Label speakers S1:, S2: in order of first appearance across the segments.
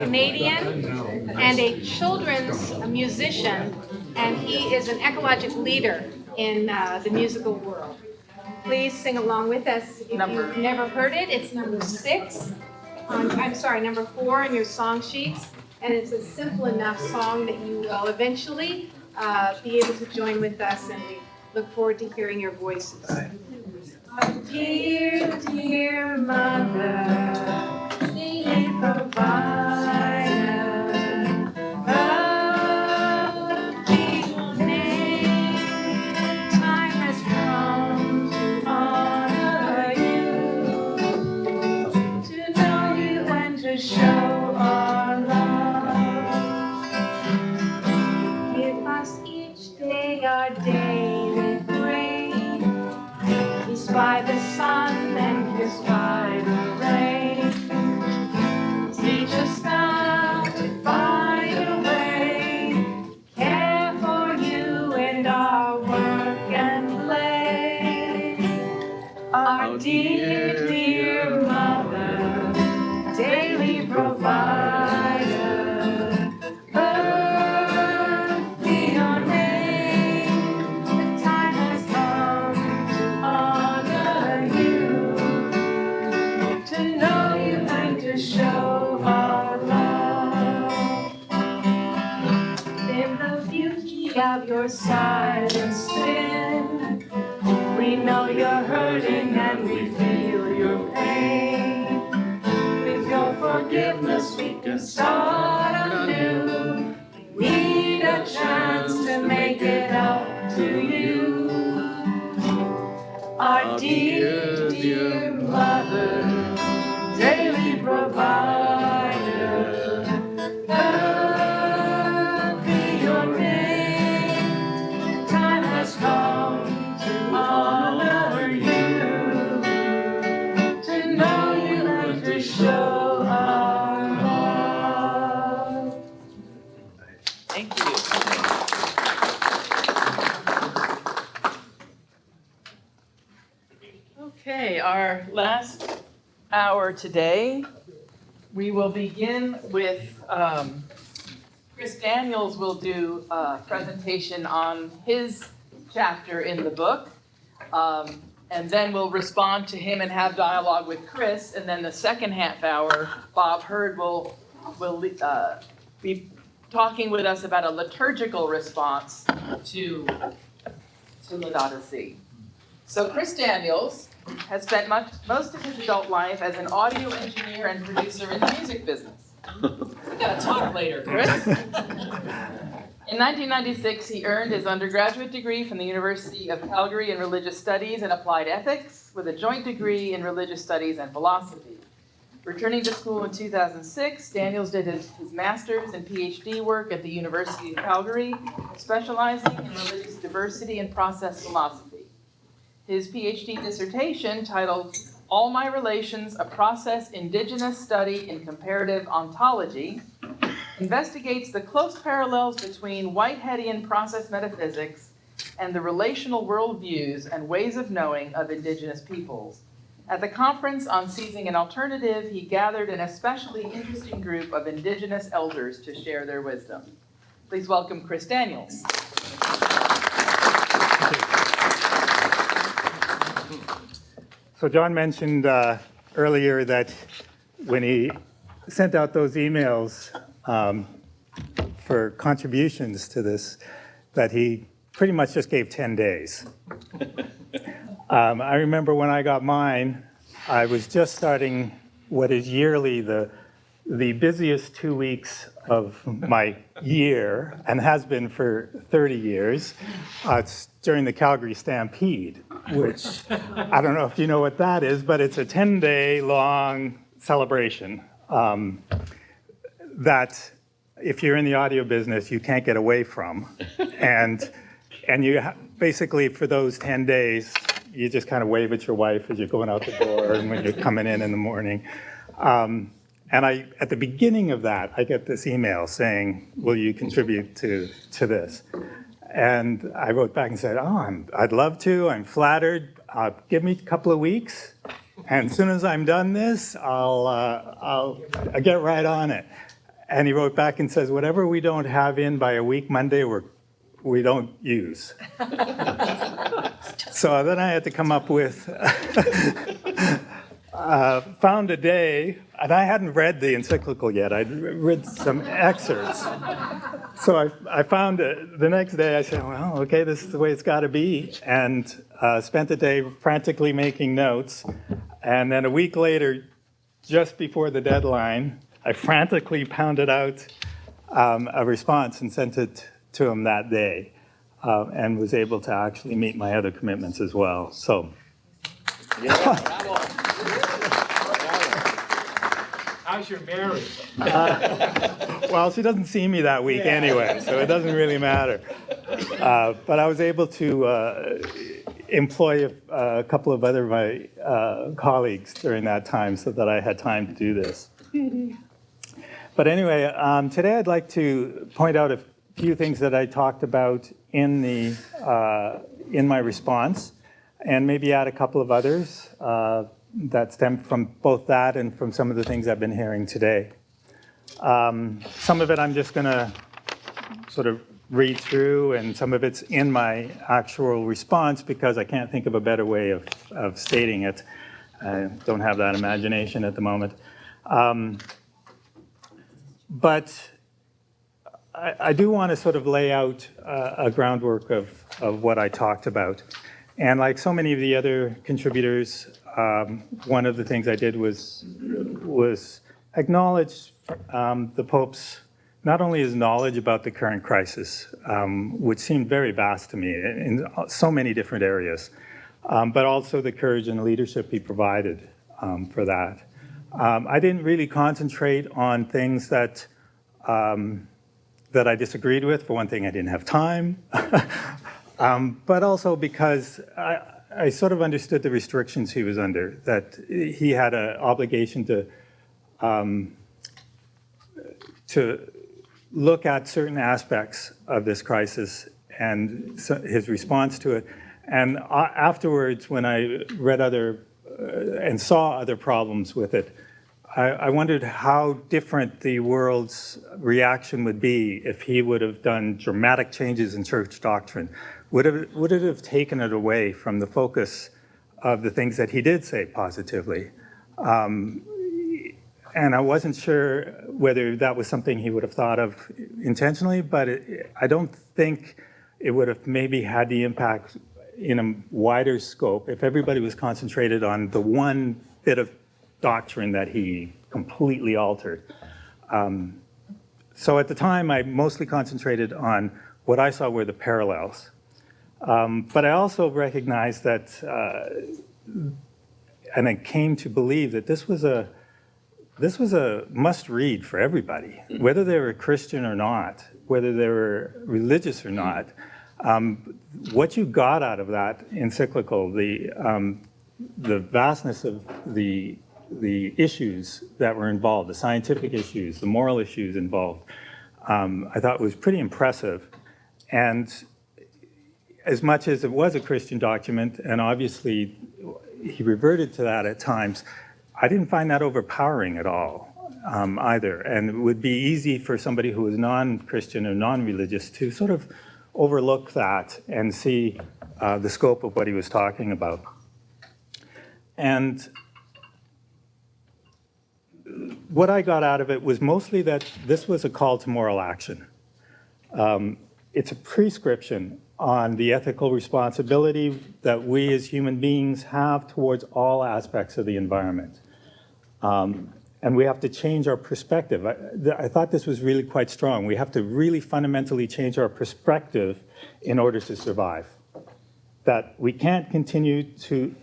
S1: Canadian and a children's musician, and he is an ecologic leader in the musical world. Please sing along with us. If you've never heard it, it's number 4 in your song sheets, and it's a simple enough song that you will eventually be able to join with us, and we look forward to hearing your voices. Dear, dear mother, they provide show our love. Give us each day our daily bread. Kiss by the sun and kiss by the rain. Teach us now to find a way. Care for you in our work and play. Our dear, dear mother, daily provider, Earth be your name. The time has come to honor you, to know you and to show our love. In the beauty of your silent sin, we know you're hurting and we feel your pain. Your forgiveness, we can start anew. We need a chance to make it up to you. Our dear, dear mother, daily provider, Earth be your name. Time has come to honor you, to know you and to show.
S2: Thank you. Okay, our last hour today, we will begin with Chris Daniels will do a presentation on his chapter in the book, and then we'll respond to him and have dialogue with Chris, and then the second half hour, Bob Hurd will be talking with us about a liturgical response to Laudato Si. So Chris Daniels has spent most of his adult life as an audio engineer and producer in the music business. We gotta talk later, Chris. In 1996, he earned his undergraduate degree from the University of Calgary in Religious Studies and Applied Ethics, with a joint degree in Religious Studies and Philosophy. Returning to school in 2006, Daniels did his master's and PhD work at the University of Calgary, specializing in religious diversity and process philosophy. His PhD dissertation, titled All My Relations, A Process Indigenous Study in Comparative Ontology, investigates the close parallels between Whiteheadian process metaphysics and the relational worldviews and ways of knowing of indigenous peoples. At the conference on Seizing an Alternative, he gathered an especially interesting group of indigenous elders to share their wisdom. Please welcome Chris Daniels.
S3: So John mentioned earlier that when he sent out those emails for contributions to this, that he pretty much just gave 10 days. I remember when I got mine, I was just starting what is yearly the busiest 2 weeks of my year, and has been for 30 years. It's during the Calgary Stampede, which I don't know if you know what that is, but it's a 10-day long celebration that if you're in the audio business, you can't get away from. And you basically, for those 10 days, you just kind of wave at your wife as you're going out the door and when you're coming in the morning. And at the beginning of that, I get this email saying, will you contribute to this? And I wrote back and said, I'd love to, I'm flattered. Give me a couple of weeks. And as soon as I'm done this, I'll get right on it. And he wrote back and says, whatever we don't have in by a week Monday, we don't use. So then I had to come up with, found a day, and I hadn't read the encyclical yet. I'd read some excerpts. So I found the next day, I said, well, okay, this is the way it's got to be, and spent the day frantically making notes. And then a week later, just before the deadline, I frantically pounded out a response and sent it to him that day, and was able to actually meet my other commitments as well. So.
S4: How's your marriage?
S3: Well, she doesn't see me that week anyway, so it doesn't really matter. But I was able to employ a couple of other my colleagues during that time so that I had time to do this. But anyway, today I'd like to point out a few things that I talked about in my response, and maybe add a couple of others that stem from both that and from some of the things I've been hearing today. Some of it I'm just going to sort of read through, and some of it's in my actual response because I can't think of a better way of stating it. I don't have that imagination at the moment. But I do want to sort of lay out a groundwork of what I talked about. And like so many of the other contributors, one of the things I did was acknowledge the Pope's, not only his knowledge about the current crisis, which seemed very vast to me in so many different areas, but also the courage and leadership he provided for that. I didn't really concentrate on things that I disagreed with. For one thing, I didn't have time. But also because I sort of understood the restrictions he was under, that he had an obligation to look at certain aspects of this crisis and his response to it. And afterwards, when I read and saw other problems with it, I wondered how different the world's reaction would be if he would have done dramatic changes in church doctrine. Would it have taken it away from the focus of the things that he did say positively? And I wasn't sure whether that was something he would have thought of intentionally, but I don't think it would have maybe had the impact in a wider scope if everybody was concentrated on the one bit of doctrine that he completely altered. So at the time, I mostly concentrated on what I saw were the parallels. But I also recognized that, and I came to believe that this was a must-read for everybody, whether they were Christian or not, whether they were religious or not. What you got out of that encyclical, the vastness of the issues that were involved, the scientific issues, the moral issues involved, I thought was pretty impressive. And as much as it was a Christian document, and obviously he reverted to that at times, I didn't find that overpowering at all either. And it would be easy for somebody who was non-Christian or non-religious to sort of overlook that and see the scope of what he was talking about. And what I got out of it was mostly that this was a call to moral action. It's a prescription on the ethical responsibility that we as human beings have towards all aspects of the environment. And we have to change our perspective. I thought this was really quite strong. We have to really fundamentally change our perspective in order to survive. That we can't continue to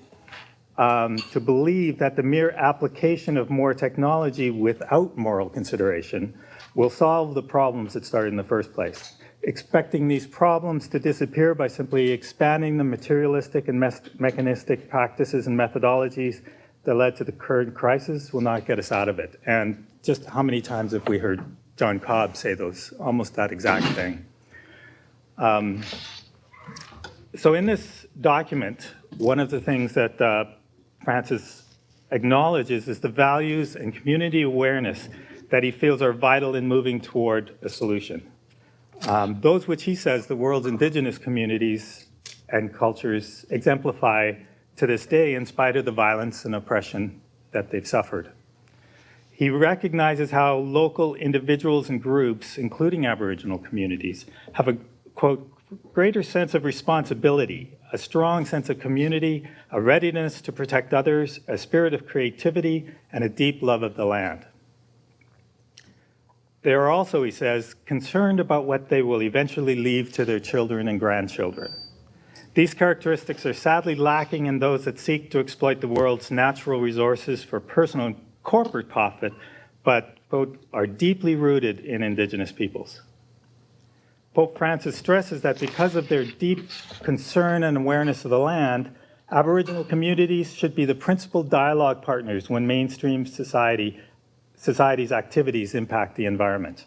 S3: believe that the mere application of more technology without moral consideration will solve the problems that started in the first place. Expecting these problems to disappear by simply expanding the materialistic and mechanistic practices and methodologies that led to the current crisis will not get us out of it. And just how many times have we heard John Cobb say almost that exact thing? So in this document, one of the things that Francis acknowledges is the values and community awareness that he feels are vital in moving toward a solution. Those which he says the world's indigenous communities and cultures exemplify to this day in spite of the violence and oppression that they've suffered. He recognizes how local individuals and groups, including Aboriginal communities, have a, quote, greater sense of responsibility, a strong sense of community, a readiness to protect others, a spirit of creativity, and a deep love of the land. They are also, he says, concerned about what they will eventually leave to their children and grandchildren. These characteristics are sadly lacking in those that seek to exploit the world's natural resources for personal and corporate profit, but both are deeply rooted in Indigenous peoples. Pope Francis stresses that because of their deep concern and awareness of the land, Aboriginal communities should be the principal dialogue partners when mainstream society's activities impact the environment.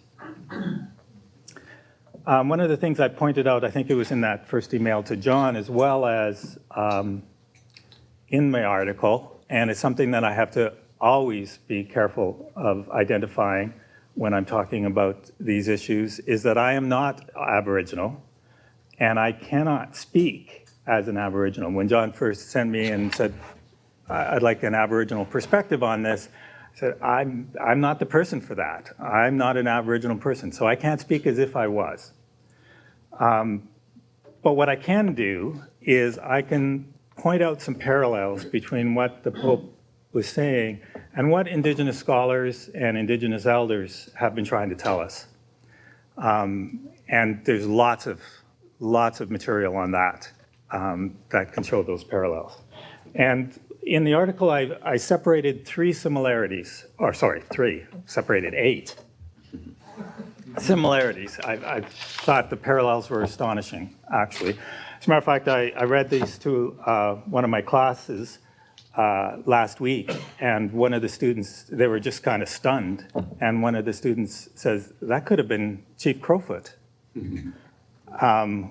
S3: One of the things I pointed out, I think it was in that first email to John, as well as in my article, and it's something that I have to always be careful of identifying when I'm talking about these issues, is that I am not Aboriginal, and I cannot speak as an Aboriginal. When John first sent me and said, I'd like an Aboriginal perspective on this, I said, I'm not the person for that. I'm not an Aboriginal person, so I can't speak as if I was. But what I can do is I can point out some parallels between what the Pope was saying and what Indigenous scholars and Indigenous elders have been trying to tell us. And there's lots of material on that that can show those parallels. And in the article, I separated separated 8 similarities. I thought the parallels were astonishing, actually. As a matter of fact, I read these to one of my classes last week, and one of the students, they were just kind of stunned, and one of the students says, that could have been Chief Crowfoot,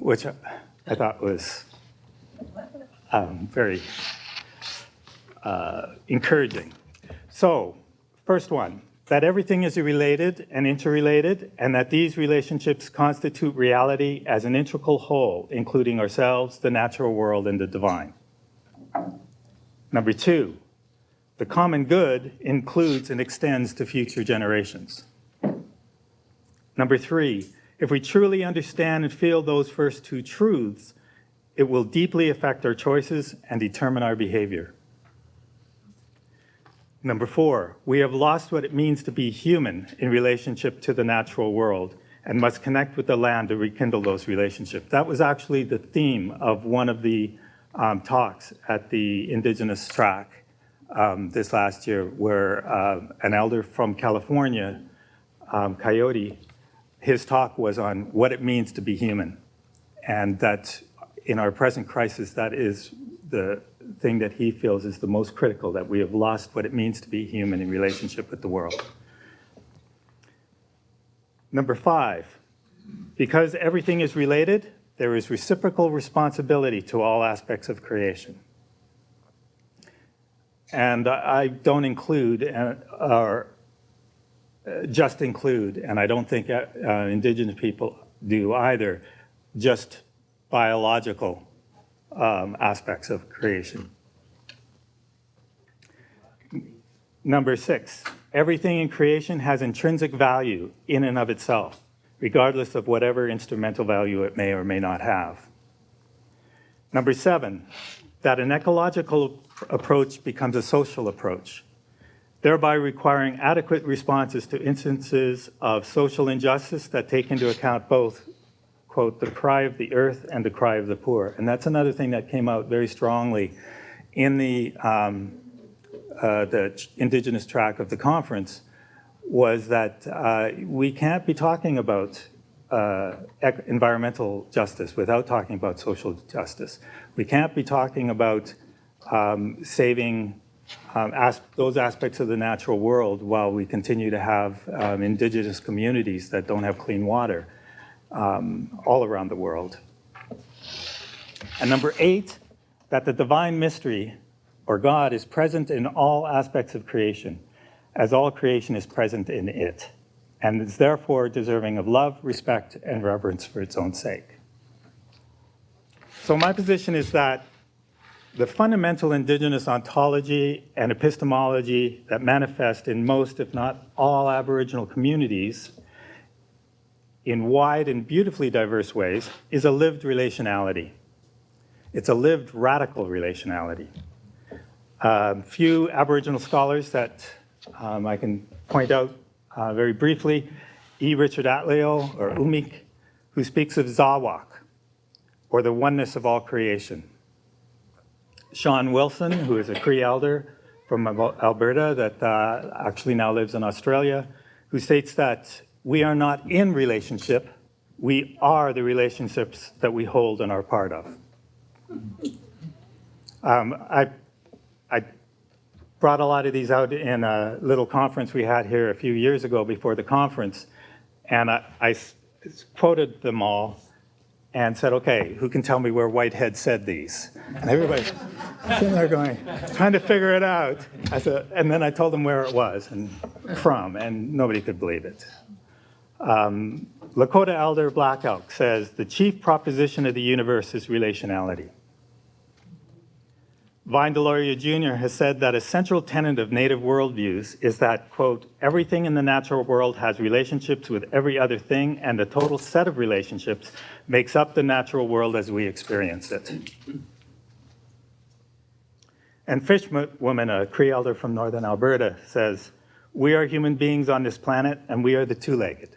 S3: which I thought was very encouraging. So, first one, that everything is related and interrelated, and that these relationships constitute reality as an integral whole, including ourselves, the natural world, and the divine. Number 2, the common good includes and extends to future generations. Number 3, if we truly understand and feel those first 2 truths, it will deeply affect our choices and determine our behavior. Number 4, we have lost what it means to be human in relationship to the natural world and must connect with the land to rekindle those relationships. That was actually the theme of one of the talks at the Indigenous track this last year, where an elder from California, Coyote, his talk was on what it means to be human. And that in our present crisis, that is the thing that he feels is the most critical, that we have lost what it means to be human in relationship with the world. Number 5, because everything is related, there is reciprocal responsibility to all aspects of creation. And I don't include, or just include, and I don't think Indigenous people do either, just biological aspects of creation. Number 6, everything in creation has intrinsic value in and of itself, regardless of whatever instrumental value it may or may not have. Number 7, that an ecological approach becomes a social approach, thereby requiring adequate responses to instances of social injustice that take into account both, quote, the cry of the earth and the cry of the poor. And that's another thing that came out very strongly in the Indigenous track of the conference, was that we can't be talking about environmental justice without talking about social justice. We can't be talking about saving those aspects of the natural world while we continue to have Indigenous communities that don't have clean water all around the world. And number 8, that the divine mystery, or God, is present in all aspects of creation. as all creation is present in it, and is therefore deserving of love, respect, and reverence for its own sake. So my position is that the fundamental indigenous ontology and epistemology that manifest in most, if not all, Aboriginal communities in wide and beautifully diverse ways is a lived relationality. It's a lived radical relationality. Few Aboriginal scholars that I can point out very briefly, E. Richard Atleo or Umik, who speaks of Zawak, or the oneness of all creation. Sean Wilson, who is a Cree elder from Alberta that actually now lives in Australia, who states that we are not in relationship, we are the relationships that we hold and are part of. I brought a lot of these out in a little conference we had here a few years ago before the conference, and I quoted them all and said, okay, who can tell me where Whitehead said these? And everybody's sitting there going, trying to figure it out. I said, and then I told them where it was and from, and nobody could believe it. Lakota elder Black Elk says, the chief proposition of the universe is relationality. Vine Deloria Jr. has said that a central tenet of native worldviews is that, quote, everything in the natural world has relationships with every other thing, and the total set of relationships makes up the natural world as we experience it. And Fishwoman, a Cree elder from northern Alberta, says, we are human beings on this planet, and we are the two-legged.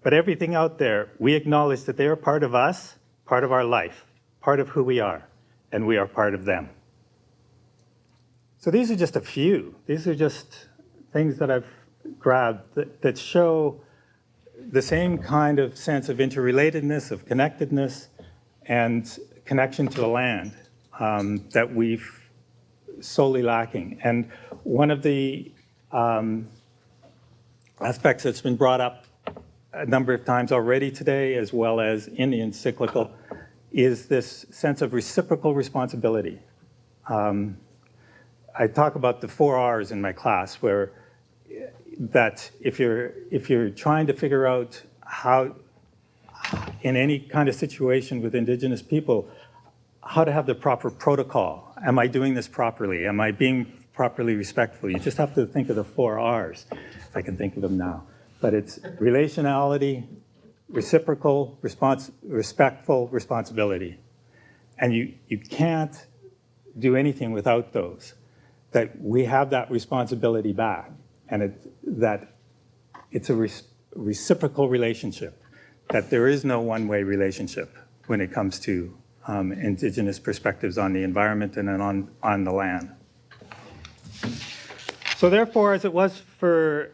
S3: But everything out there, we acknowledge that they are part of us, part of our life, part of who we are, and we are part of them. So these are just a few. These are just things that I've grabbed that show the same kind of sense of interrelatedness, of connectedness, and connection to the land that we've solely lacking. And one of the aspects that's been brought up a number of times already today, as well as in the encyclical, is this sense of reciprocal responsibility. I talk about the 4 R's in my class, where that if you're trying to figure out how, in any kind of situation with Indigenous people, how to have the proper protocol. Am I doing this properly? Am I being properly respectful? You just have to think of the 4 R's, if I can think of them now. But it's relationality, reciprocal, respectful responsibility. And you can't do anything without those. That we have that responsibility back, and that it's a reciprocal relationship, that there is no one-way relationship when it comes to Indigenous perspectives on the environment and on the land. So therefore, as it was for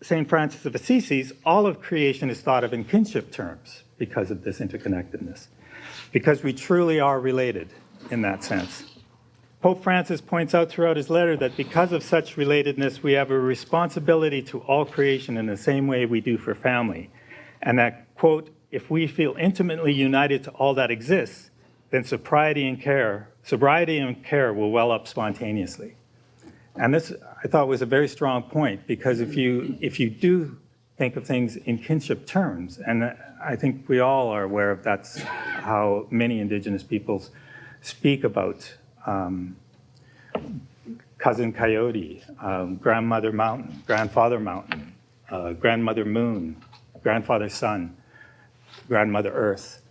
S3: St. Francis of Assisi, all of creation is thought of in kinship terms because of this interconnectedness, because we truly are related in that sense. Pope Francis points out throughout his letter that because of such relatedness, we have a responsibility to all creation in the same way we do for family. And that, quote, if we feel intimately united to all that exists, then sobriety and care will well up spontaneously. And this, I thought, was a very strong point, because if you do think of things in kinship terms, and I think we all are aware of that's how many Indigenous peoples speak about Cousin Coyote, Grandmother Mountain, Grandfather Mountain, Grandmother Moon, Grandfather Sun, Grandmother Earth,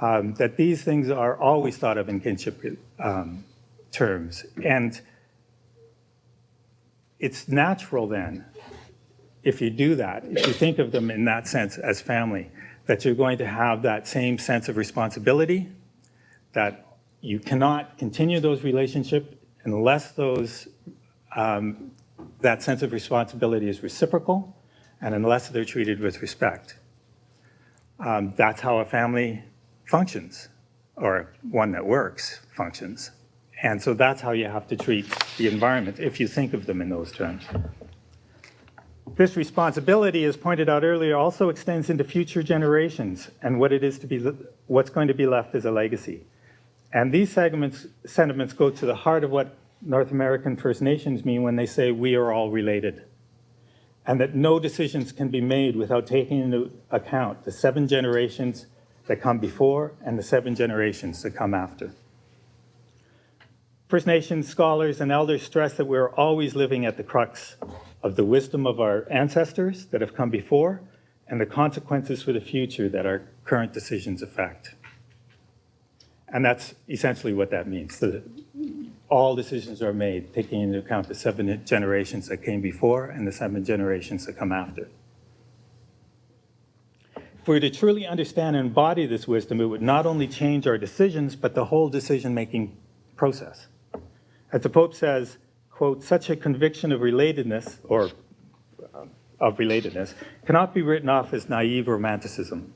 S3: that these things are always thought of in kinship terms. And it's natural then, if you do that, if you think of them in that sense as family, that you're going to have that same sense of responsibility, that you cannot continue those relationships unless that sense of responsibility is reciprocal, and unless they're treated with respect. That's how a family functions, or one that works functions. And so that's how you have to treat the environment, if you think of them in those terms. This responsibility, as pointed out earlier, also extends into future generations and what's going to be left as a legacy. And these sentiments go to the heart of what North American First Nations mean when they say we are all related, and that no decisions can be made without taking into account the 7 generations that come before and the 7 generations that come after. First Nations scholars and elders stress that we're always living at the crux of the wisdom of our ancestors that have come before and the consequences for the future that our current decisions affect. And that's essentially what that means. All decisions are made taking into account the 7 generations that came before and the 7 generations that come after. If we were to truly understand and embody this wisdom, it would not only change our decisions, but the whole decision-making process. As the Pope says, quote, such a conviction of relatedness, cannot be written off as naive romanticism,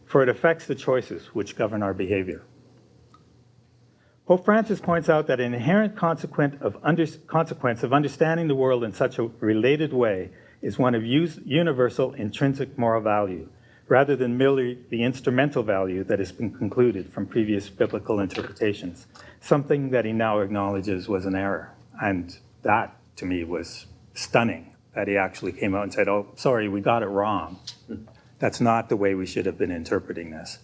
S3: for it affects the choices which govern our behavior. Pope Francis points out that an inherent consequence of understanding the world in such a related way is one of universal intrinsic moral value, rather than merely the instrumental value that has been concluded from previous biblical interpretations, something that he now acknowledges was an error. And that, to me, was stunning, that he actually came out and said, oh, sorry, we got it wrong. That's not the way we should have been interpreting this.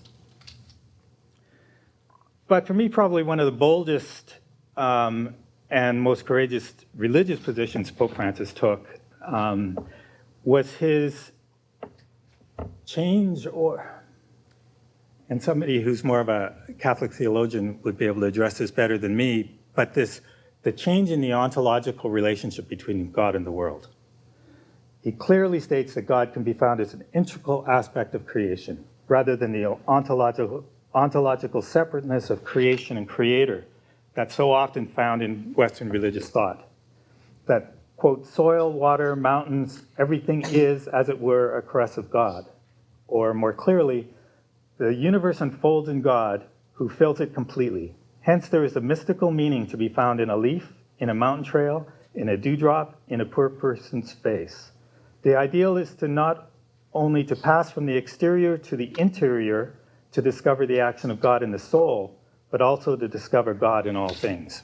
S3: But for me, probably one of the boldest and most courageous religious positions Pope Francis took was his change, and somebody who's more of a Catholic theologian would be able to address this better than me, but the change in the ontological relationship between God and the world. He clearly states that God can be found as an integral aspect of creation, rather than the ontological separateness of creation and creator that's so often found in Western religious thought. That, quote, soil, water, mountains, everything is, as it were, a caress of God. Or more clearly, the universe unfolds in God who fills it completely. Hence, there is a mystical meaning to be found in a leaf, in a mountain trail, in a dewdrop, in a poor person's face. The ideal is to not only to pass from the exterior to the interior to discover the action of God in the soul, but also to discover God in all things.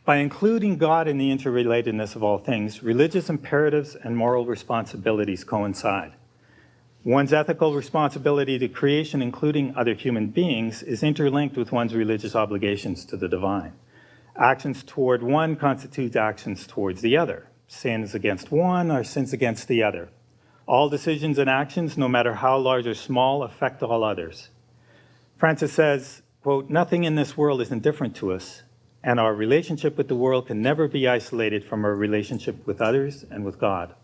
S3: By including God in the interrelatedness of all things, religious imperatives and moral responsibilities coincide. One's ethical responsibility to creation, including other human beings, is interlinked with one's religious obligations to the divine. Actions toward one constitute actions towards the other. Sins against one are sins against the other. All decisions and actions, no matter how large or small, affect all others. Francis says, quote, nothing in this world is indifferent to us, and our relationship with the world can never be isolated from our relationship with others and with God.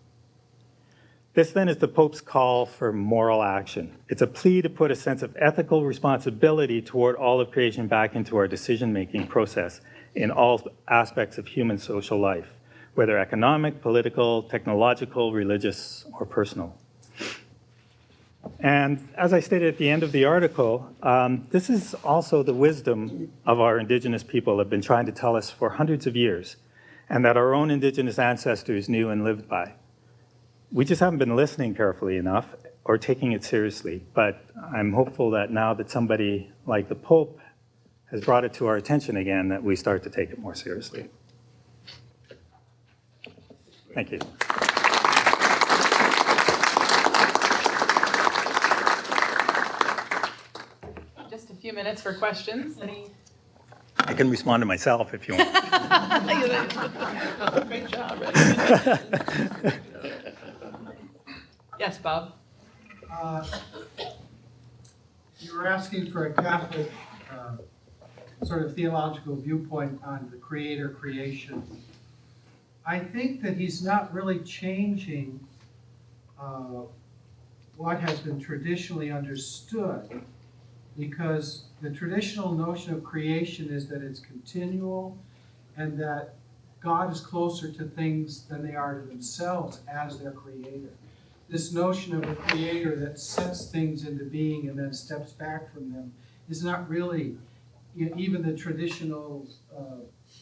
S3: This then is the Pope's call for moral action. It's a plea to put a sense of ethical responsibility toward all of creation back into our decision-making process in all aspects of human social life, whether economic, political, technological, religious, or personal. And as I stated at the end of the article, this is also the wisdom of our Indigenous people have been trying to tell us for hundreds of years, and that our own Indigenous ancestors knew and lived by. We just haven't been listening carefully enough or taking it seriously, but I'm hopeful that now that somebody like the Pope has brought it to our attention again, that we start to take it more seriously. Thank you.
S2: Just a few minutes for questions. Any?
S3: I can respond to myself if you want.
S2: Great job. Right? Yes, Bob.
S5: You were asking for a Catholic sort of theological viewpoint on the creator creation. I think that he's not really changing what has been traditionally understood, because the traditional notion of creation is that it's continual and that God is closer to things than they are to themselves as their creator. This notion of a creator that sets things into being and then steps back from them is not really even the traditional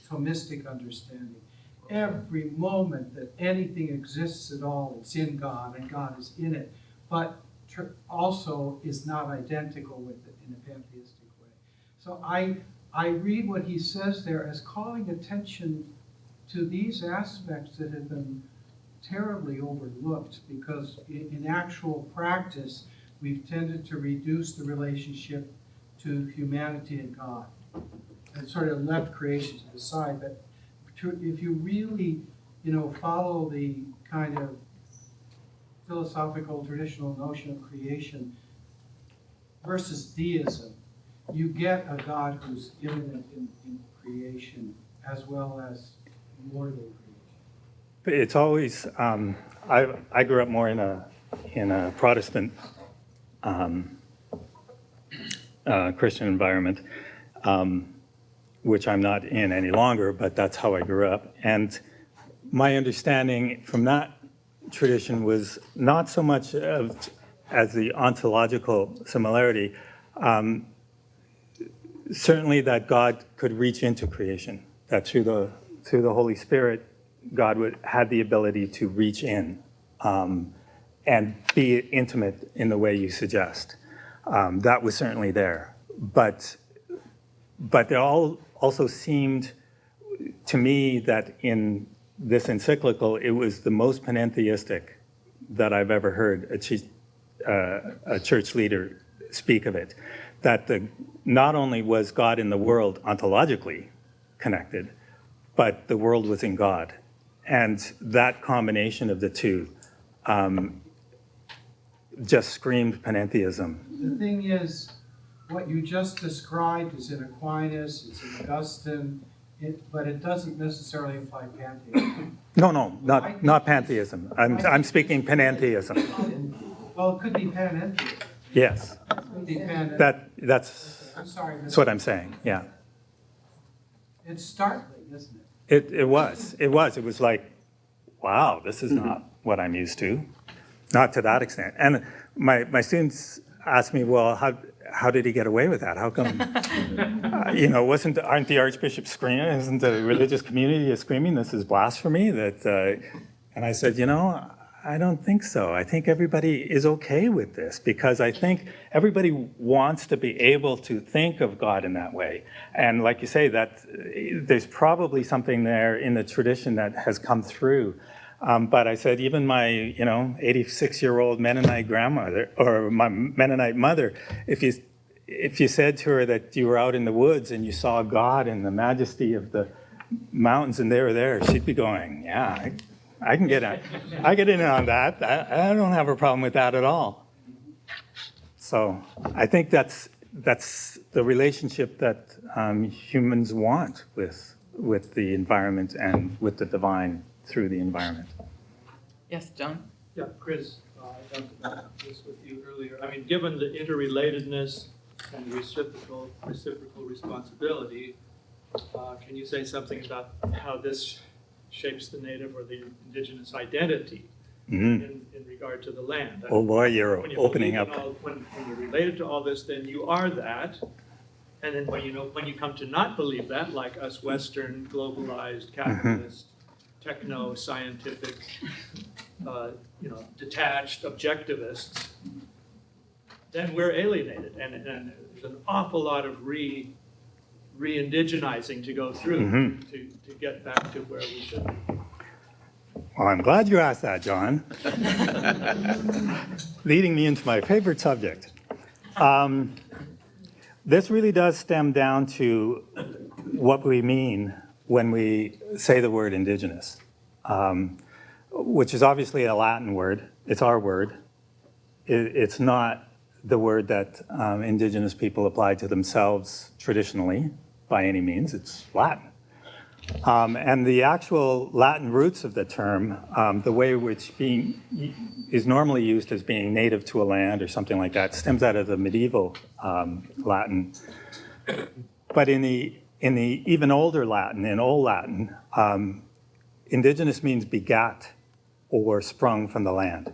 S5: Thomistic understanding. Every moment that anything exists at all, it's in God and God is in it, but also is not identical with it in a pantheistic way. So I read what he says there as calling attention to these aspects that have been terribly overlooked, because in actual practice, we've tended to reduce the relationship to humanity and God, and sort of left creation to the side. But if you really, follow the kind of philosophical traditional notion of creation versus deism, you get a God who's immanent in creation as well as more than creation.
S3: But it's always, I grew up more in a Protestant Christian environment, which I'm not in any longer, but that's how I grew up. And my understanding from that tradition was not so much as the ontological similarity, certainly that God could reach into creation, that through the Holy Spirit, God had the ability to reach in and be intimate in the way you suggest. That was certainly there. But there also seemed to me that in this encyclical, it was the most panentheistic that I've ever heard a church leader speak of it. That not only was God in the world ontologically connected, but the world was in God. And that combination of the two just screamed panentheism.
S5: The thing is, what you just described is in Aquinas, it's in Augustine, but it doesn't necessarily imply pantheism.
S3: No, not pantheism. I'm speaking panentheism.
S5: Well, it could be panentheism.
S3: Yes.
S5: It could be
S3: That's
S5: I'm sorry.
S3: that's what I'm saying. Yeah.
S5: It's startling, isn't it?
S3: It was. It was like, wow, this is not what I'm used to. Not to that extent. And my students ask me, well, how did he get away with that? How come, aren't the archbishop screaming? Isn't the religious community screaming this is blasphemy? And I said, I don't think so. I think everybody is okay with this, because I think everybody wants to be able to think of God in that way. And like you say, that there's probably something there in the tradition that has come through. But I said, even my 86-year-old Mennonite grandmother or my Mennonite mother, if you said to her that you were out in the woods and you saw God in the majesty of the mountains and they were there, she'd be going, yeah, I can get in on that. I don't have a problem with that at all. So I think that's the relationship that humans want with the environment and with the divine through the environment.
S2: Yes, John?
S6: Yeah, Chris, I talked about this with you earlier. I mean, given the interrelatedness and reciprocal responsibility, can you say something about how this shapes the native or the indigenous identity in regard to the land?
S3: Oh boy, you're opening up.
S6: When you're related to all this, then you are that. And then when you come to not believe that, like us Western, globalized, capitalist, techno-scientific, detached objectivists, then we're alienated. And there's an awful lot of re-indigenizing to go through to get back to where we should be.
S3: Well, I'm glad you asked that, John. Leading me into my favorite subject. This really does stem down to what we mean when we say the word indigenous, which is obviously a Latin word. It's our word. It's not the word that indigenous people applied to themselves traditionally by any means. It's Latin. And the actual Latin roots of the term, the way which is normally used as being native to a land or something like that, stems out of the medieval Latin. But in the even older Latin, in Old Latin, indigenous means begat or sprung from the land.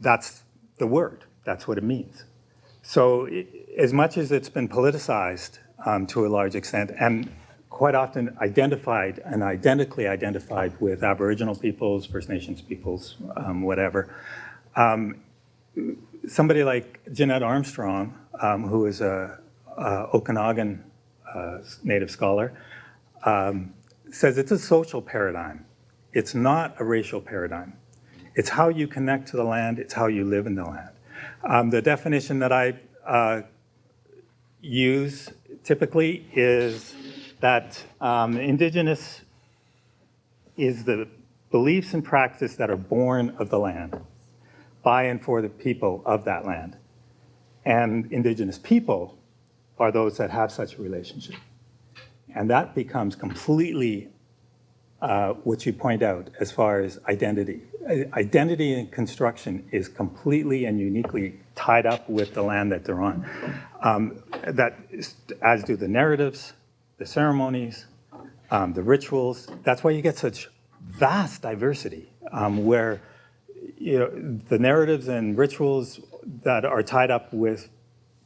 S3: That's the word. That's what it means. So as much as it's been politicized to a large extent, and quite often identified and identically identified with Aboriginal peoples, First Nations peoples, whatever, somebody like Jeanette Armstrong, who is a Okanagan native scholar, says it's a social paradigm. It's not a racial paradigm. It's how you connect to the land. It's how you live in the land. The definition that I use typically is that indigenous is the beliefs and practices that are born of the land, by and for the people of that land. And indigenous people are those that have such a relationship. And that becomes completely what you point out as far as identity. Identity and construction is completely and uniquely tied up with the land that they're on. As do the narratives, the ceremonies, the rituals. That's why you get such vast diversity, where the narratives and rituals that are tied up with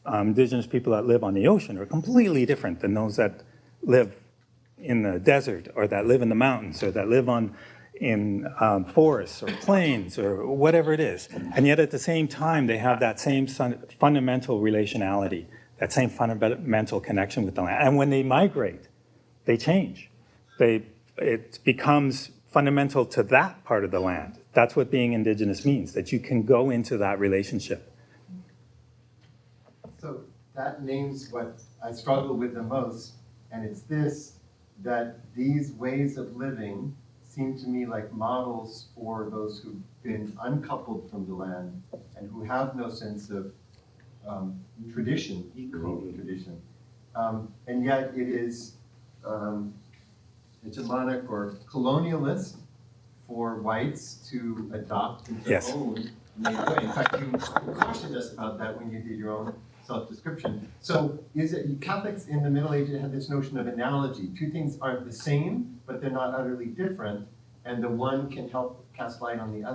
S3: indigenous people that live on the ocean are completely different than those that live in the desert, or that live in the mountains, or that live in forests or plains or whatever it is. And yet at the same time, they have that same fundamental relationality, that same fundamental connection with the land. And when they migrate, they change. It becomes fundamental to that part of the land. That's what being indigenous means, that you can go into that relationship.
S7: So that names what I struggle with the most, and it's this, that these ways of living seem to me like models for those who've been uncoupled from the land and who have no sense of tradition, tradition. And yet it is hegemonic or colonialist for whites to adopt and to own in their way. In fact, you cautioned us about that when you did your own self-description. So is it, Catholics in the Middle Ages had this notion of analogy. Two things aren't the same, but they're not utterly different, and the one can help cast light on the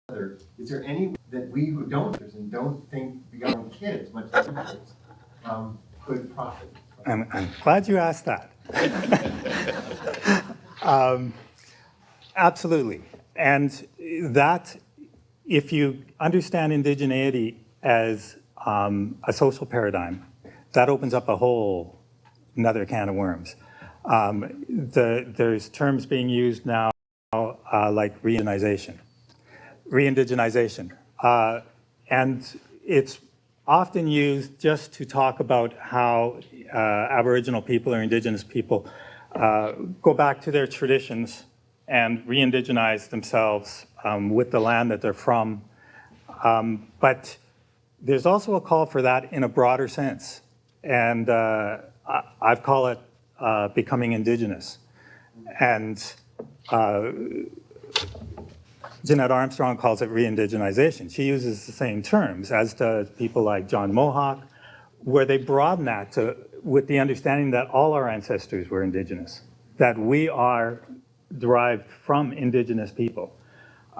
S7: other. Is there any way that we who don't and don't think beyond kids, much like kids, could profit?
S3: I'm glad you asked that. Absolutely. And that, if you understand indigeneity as a social paradigm, that opens up a whole another can of worms. There's terms being used now like re-indigenization. And it's often used just to talk about how Aboriginal people or Indigenous people go back to their traditions and re-indigenize themselves with the land that they're from. But there's also a call for that in a broader sense. And I've called it becoming Indigenous. And Jeanette Armstrong calls it re-indigenization. She uses the same terms, as does people like John Mohawk, where they broaden that with the understanding that all our ancestors were Indigenous, that we are derived from Indigenous people.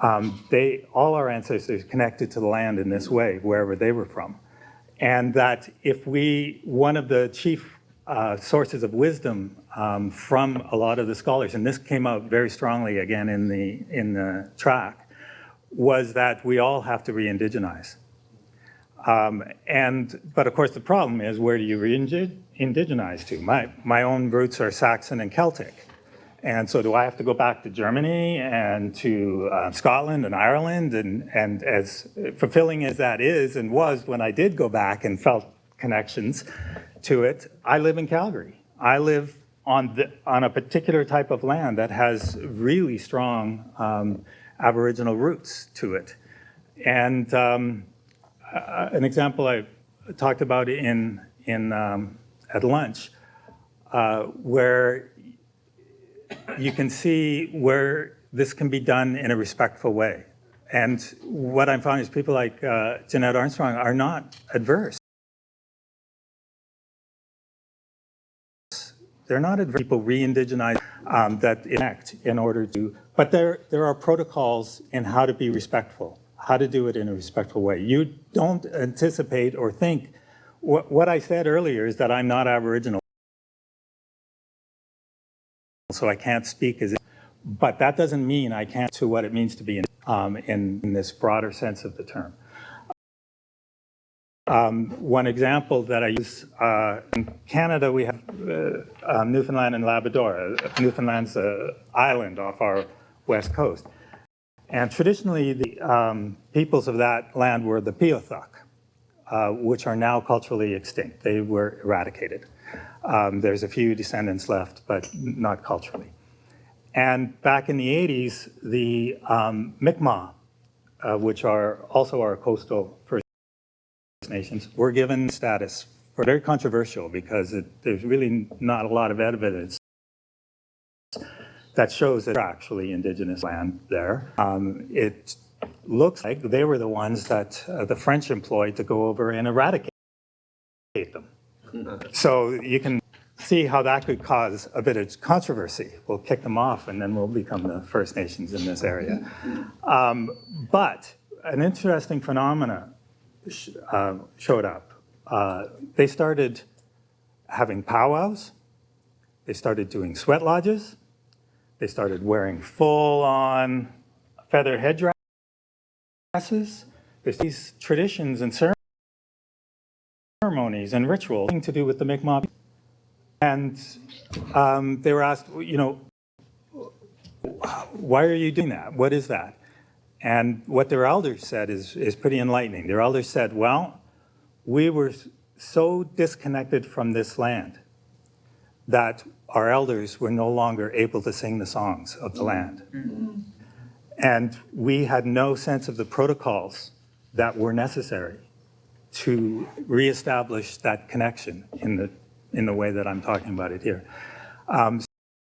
S3: All our ancestors connected to the land in this way, wherever they were from. And that one of the chief sources of wisdom from a lot of the scholars, and this came out very strongly again in the track, was that we all have to re-indigenize. But of course the problem is, where do you re-indigenize to? My own roots are Saxon and Celtic. And so do I have to go back to Germany and to Scotland and Ireland? And as fulfilling as that is and was when I did go back and felt connections to it, I live in Calgary. I live on a particular type of land that has really strong Aboriginal roots to it. And an example I talked about at lunch, where you can see where this can be done in a respectful way. And what I'm finding is people like Jeanette Armstrong are not adverse. They're not adverse. People re-indigenize that connect in order to, but there are protocols in how to be respectful, how to do it in a respectful way. You don't anticipate or think, what I said earlier is that I'm not Aboriginal, so I can't speak as, but that doesn't mean I can't to what it means to be in this broader sense of the term. One example that I use, in Canada, we have Newfoundland and Labrador. Newfoundland's an island off our west coast. And traditionally, the peoples of that land were the Peothuk, which are now culturally extinct. They were eradicated. There's a few descendants left, but not culturally. And back in the 80s, the Mi'kmaq, which are also our coastal First Nations, were given status. Very controversial because there's really not a lot of evidence that shows that they're actually indigenous land there. It looks like they were the ones that the French employed to go over and eradicate them. So you can see how that could cause a bit of controversy. We'll kick them off and then we'll become the First Nations in this area. But an interesting phenomena showed up. They started having powwows. They started doing sweat lodges. They started wearing full-on feather headdresses. There's these traditions and ceremonies and rituals to do with the Mi'kmaq. And they were asked, you know, why are you doing that? What is that? And what their elders said is pretty enlightening. Their elders said, well, we were so disconnected from this land that our elders were no longer able to sing the songs of the land. And we had no sense of the protocols that were necessary to reestablish that connection in the way that I'm talking about it here.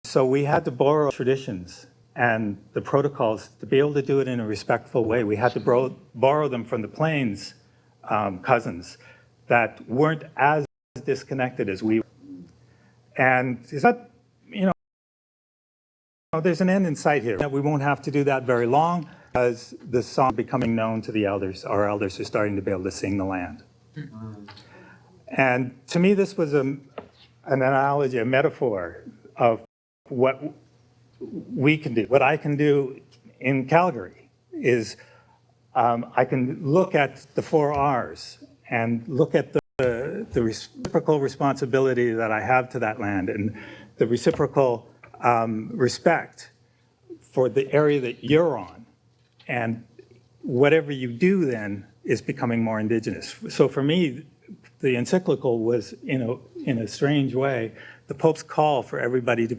S3: So we had to borrow traditions and the protocols to be able to do it in a respectful way. We had to borrow them from the Plains cousins that weren't as disconnected as we were. And it's not, you know, there's an end in sight here. We won't have to do that very long as the song becoming known to the elders. Our elders are starting to be able to sing the land. And to me, this was an analogy, a metaphor of what we can do. What I can do in Calgary is I can look at the 4 R's and look at the reciprocal responsibility that I have to that land and the reciprocal respect for the area that you're on. And whatever you do then is becoming more indigenous. So for me, the encyclical was, in a strange way, the Pope's call for everybody to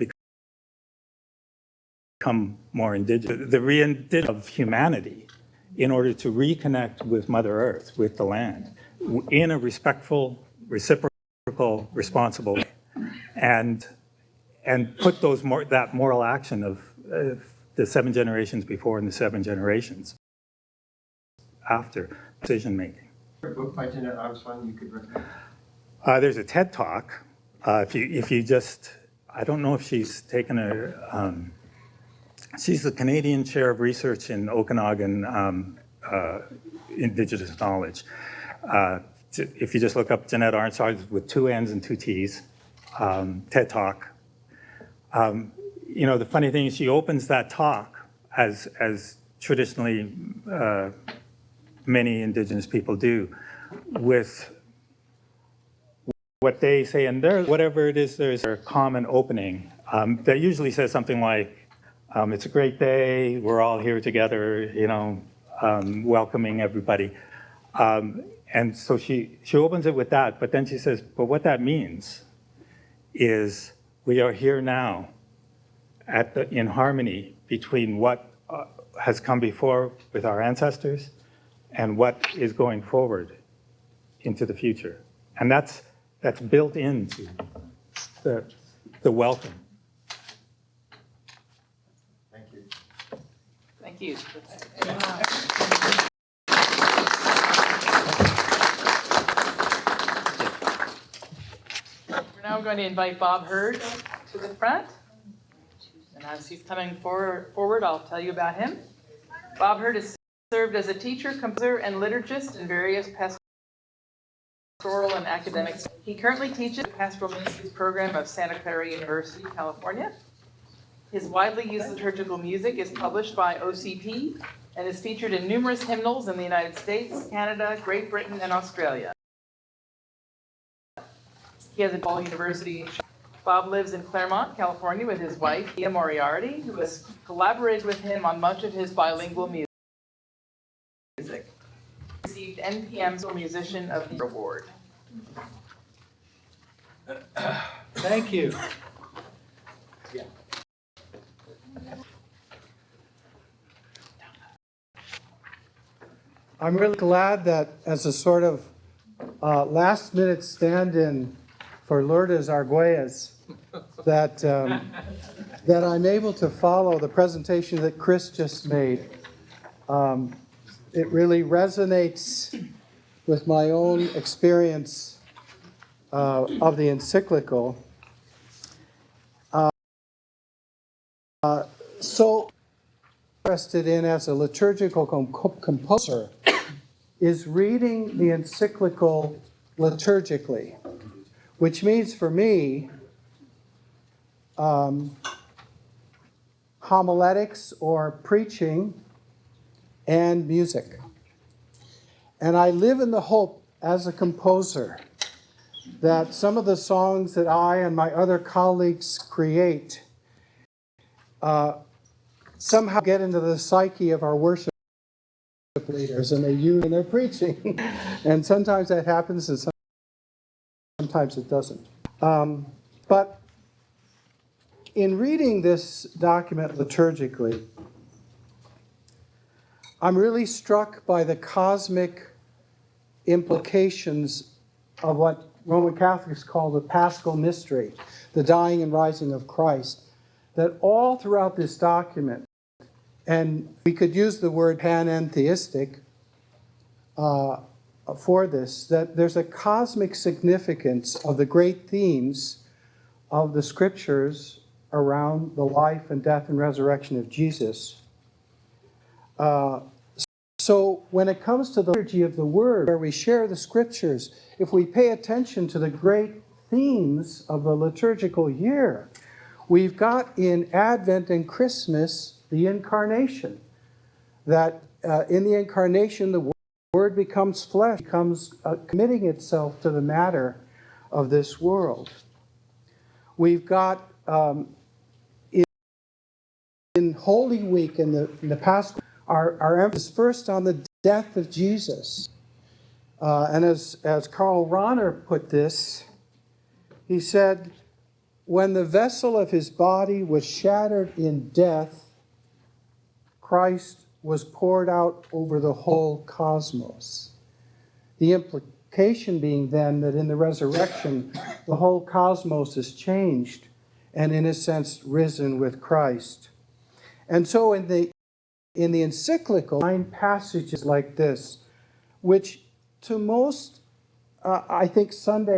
S3: become more indigenous, the re-indigenous of humanity in order to reconnect with Mother Earth, with the land, in a respectful, reciprocal, responsible way, and put that moral action of the 7 generations before and the 7 generations after decision making.
S7: A book by Jeanette Armstrong you could recommend?
S3: There's a TED Talk. If you just, I don't know if she's taken she's the Canadian Chair of Research in Okanagan Indigenous Knowledge. If you just look up Jeanette Armstrong with 2 N's and 2 T's, TED Talk. You know, the funny thing is she opens that talk as traditionally many Indigenous people do, with what they say, and whatever it is, there's a common opening that usually says something like, it's a great day, we're all here together, you know, welcoming everybody. And so she opens it with that, but then she says, but what that means is we are here now in harmony between what has come before with our ancestors and what is going forward into the future. And that's built into the welcome.
S7: Thank you.
S2: Thank you. We're now going to invite Bob Hurd to the front. And as he's coming forward, I'll tell you about him. Bob Hurd has served as a teacher, composer, and liturgist in various pastoral and academics. He currently teaches the Pastoral Ministries program of Santa Clara University, California. His widely used liturgical music is published by OCP and is featured in numerous hymnals in the United States, Canada, Great Britain, and Australia. He has a Paul University. Bob lives in Claremont, California with his wife, Ia Moriarty, who has collaborated with him on much of his bilingual music. Received NPM's Musician of the Year Award.
S5: Thank you. I'm really glad that as a sort of last-minute stand-in for Lourdes Arguelles, that I'm able to follow the presentation that Chris just made. It really resonates with my own experience of the encyclical. So interested in as a liturgical composer is reading the encyclical liturgically, which means for me homiletics or preaching and music. And I live in the hope as a composer that some of the songs that I and my other colleagues create somehow get into the psyche of our worship leaders, and they use in their preaching. And sometimes that happens, and sometimes it doesn't. But in reading this document liturgically, I'm really struck by the cosmic implications of what Roman Catholics call the Paschal mystery, the dying and rising of Christ, that all throughout this document, and we could use the word panentheistic for this, that there's a cosmic significance of the great themes of the scriptures around the life and death and resurrection of Jesus. So when it comes to the liturgy of the Word, where we share the scriptures, if we pay attention to the great themes of the liturgical year, we've got in Advent and Christmas the Incarnation. That in the Incarnation, the Word becomes flesh, becomes committing itself to the matter of this world. We've got in Holy Week, in the Paschal, our emphasis first on the death of Jesus. And as Karl Rahner put this, he said, when the vessel of his body was shattered in death, Christ was poured out over the whole cosmos. The implication being then that in the resurrection, the whole cosmos is changed and in a sense risen with Christ. And so in the encyclical, 9 passages like this, which to most, I think, Sunday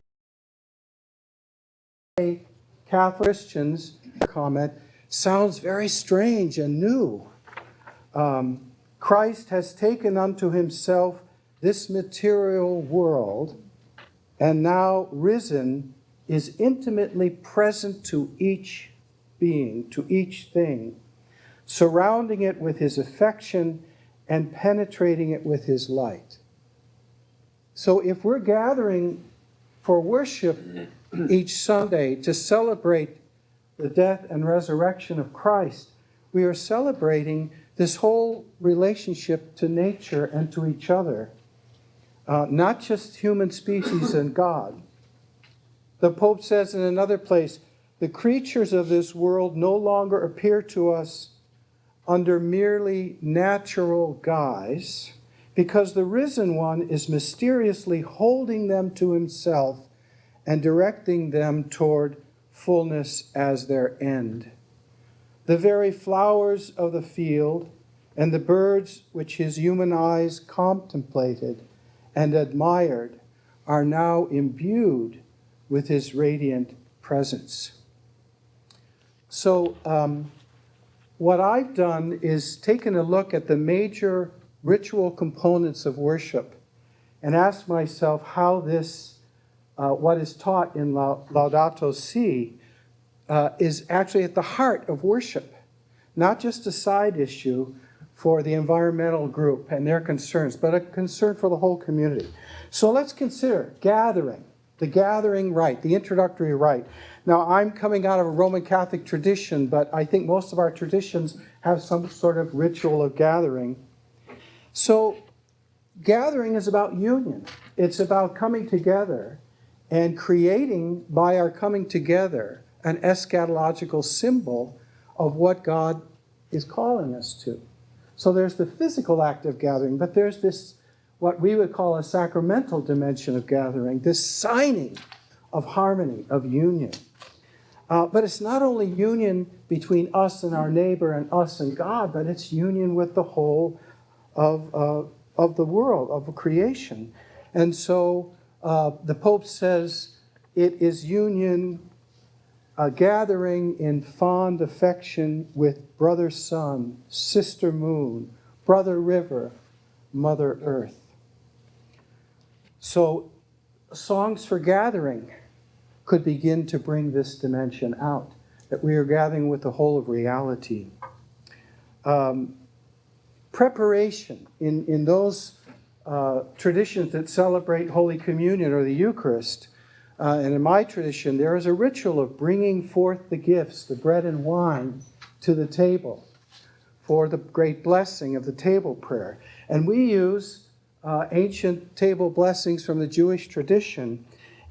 S5: Catholic Christians comment, sounds very strange and new. Christ has taken unto himself this material world, and now risen is intimately present to each being, to each thing, surrounding it with his affection and penetrating it with his light. So if we're gathering for worship each Sunday to celebrate the death and resurrection of Christ, we are celebrating this whole relationship to nature and to each other, not just human species and God. The Pope says in another place, the creatures of this world no longer appear to us under merely natural guise, because the risen one is mysteriously holding them to himself and directing them toward fullness as their end. The very flowers of the field and the birds which his human eyes contemplated and admired are now imbued with his radiant presence. So, what I've done is taken a look at the major ritual components of worship and asked myself how this, what is taught in Laudato Si, is actually at the heart of worship, not just a side issue for the environmental group and their concerns, but a concern for the whole community. So let's consider gathering. the gathering rite, the introductory rite. Now, I'm coming out of a Roman Catholic tradition, but I think most of our traditions have some sort of ritual of gathering. So, gathering is about union. It's about coming together and creating, by our coming together, an eschatological symbol of what God is calling us to. So there's the physical act of gathering, but there's this, what we would call a sacramental dimension of gathering, this signing of harmony, of union. But it's not only union between us and our neighbor and us and God, but it's union with the whole of the world, of creation. And so the Pope says it is union, a gathering in fond affection with brother sun, sister moon, brother river, mother earth. So songs for gathering could begin to bring this dimension out, that we are gathering with the whole of reality. Preparation in those traditions that celebrate Holy Communion or the Eucharist, and in my tradition, there is a ritual of bringing forth the gifts, the bread and wine, to the table for the great blessing of the table prayer. And we use ancient table blessings from the Jewish tradition,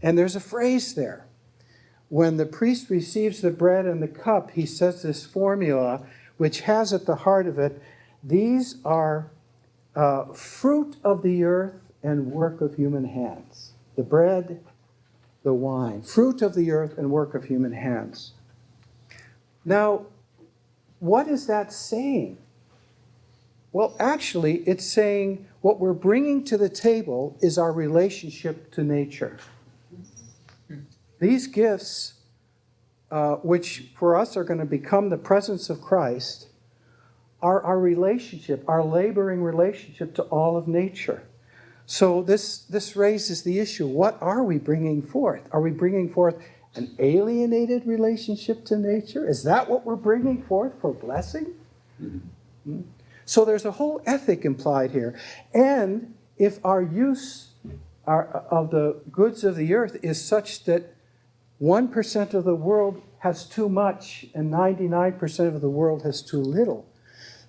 S5: and there's a phrase there. When the priest receives the bread and the cup, he says this formula, which has at the heart of it, these are fruit of the earth and work of human hands. The bread, the wine, fruit of the earth and work of human hands. Now, what is that saying? Well, actually, it's saying what we're bringing to the table is our relationship to nature. These gifts, which for us are going to become the presence of Christ, are our relationship, our laboring relationship to all of nature. So this raises the issue, what are we bringing forth? Are we bringing forth an alienated relationship to nature? Is that what we're bringing forth for blessing? Mm-hmm. So there's a whole ethic implied here. And if our use of the goods of the earth is such that 1% of the world has too much and 99% of the world has too little,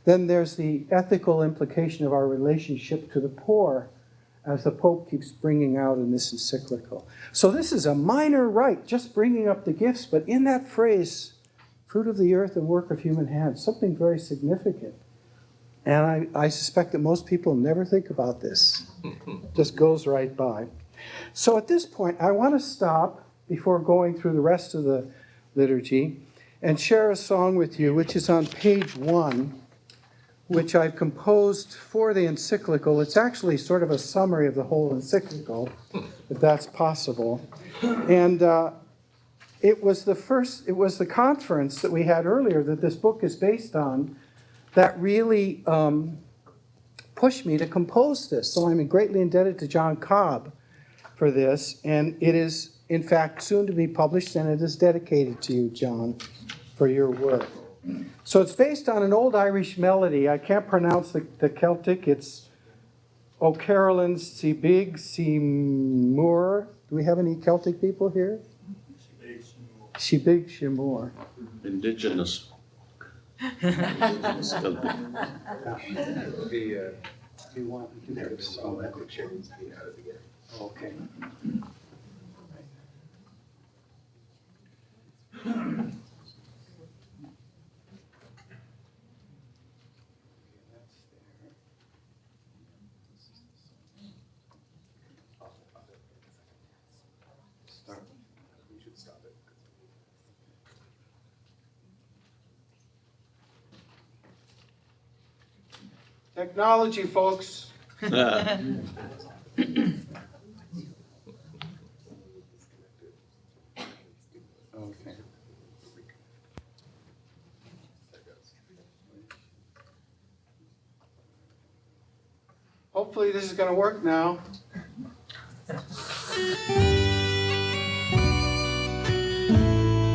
S5: then there's the ethical implication of our relationship to the poor, as the Pope keeps bringing out in this encyclical. So this is a minor rite, just bringing up the gifts, but in that phrase, fruit of the earth and work of human hands, something very significant. And I suspect that most people never think about this. Just goes right by. So at this point, I want to stop before going through the rest of the liturgy and share a song with you, which is on page 1, which I've composed for the encyclical. It's actually sort of a summary of the whole encyclical, if that's possible. And it was the conference that we had earlier that this book is based on that really pushed me to compose this. So I'm greatly indebted to John Cobb for this, and it is, in fact, soon to be published, and it is dedicated to you, John, for your work. So it's based on an old Irish melody. I can't pronounce the Celtic. It's O Carolyn Si Big Si Moor. Do we have any Celtic people here? Si Big Si Moor.
S8: Indigenous.
S5: Do you want to do this? Okay. Technology, folks. Okay. Hopefully this is going to work now.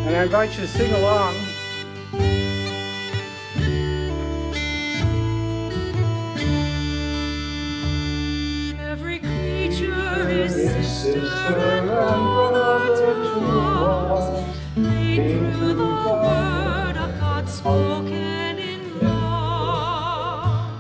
S5: And I invite you to sing along.
S1: Every creature is sister and brother. us, made through the word of God spoken in love,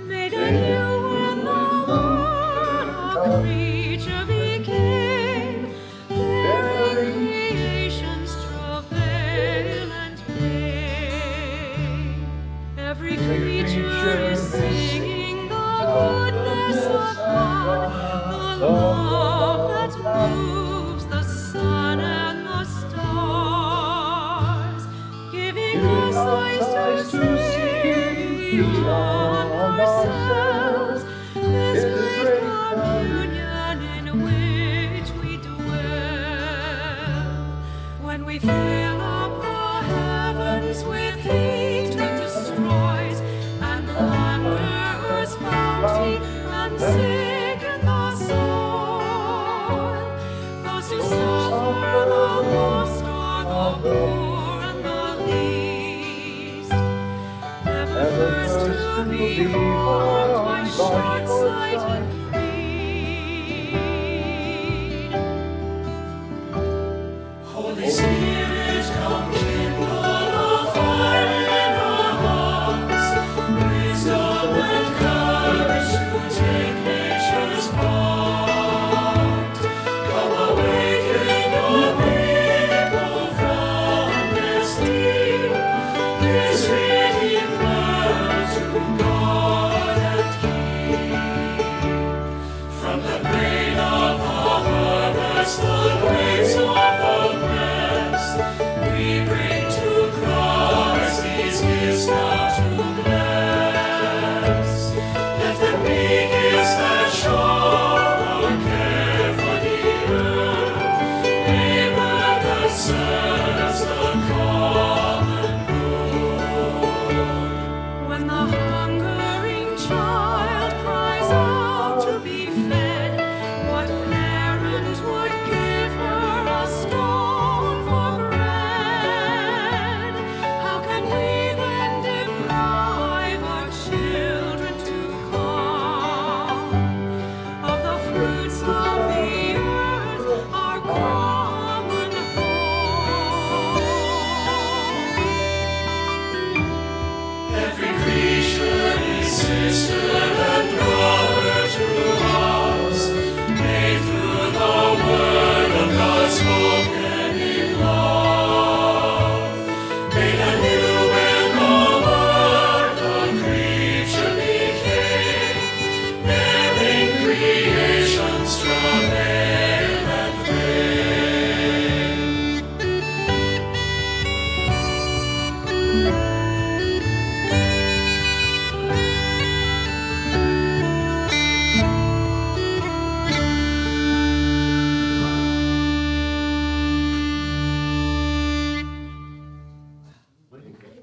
S1: made anew when the Word a creature became, bearing creation's travail and pain. Every creature is singing the goodness of God, the love that moves the sun and the stars, giving us eyes to see beyond ourselves this great communion in which we dwell. When we fill up the heavens with heat that destroys, and plunder earth's bounty, and sicken the soil, those who suffer the most are the poor and the least, ever first to be harmed by short-sight and greed. Holy Spirit, come kindle the fire in our hearts, wisdom and courage to take nature's part. Come awaken your people from their sleep, this reading word to God and keep. From the grain of the harvest, the grapes of the press, we bring to Christ these gifts now to bless. Let them be gifts that show our care for the earth, labor that serves the common good. When the hungering child cries out to be fed, what parent would give her a stone for bread? How can we then deprive our children to come of the fruits of the earth, our common home? Every creature is sister and brother to us, made through the word of God spoken in love, made anew when the Word a creature became, bearing creation's travail and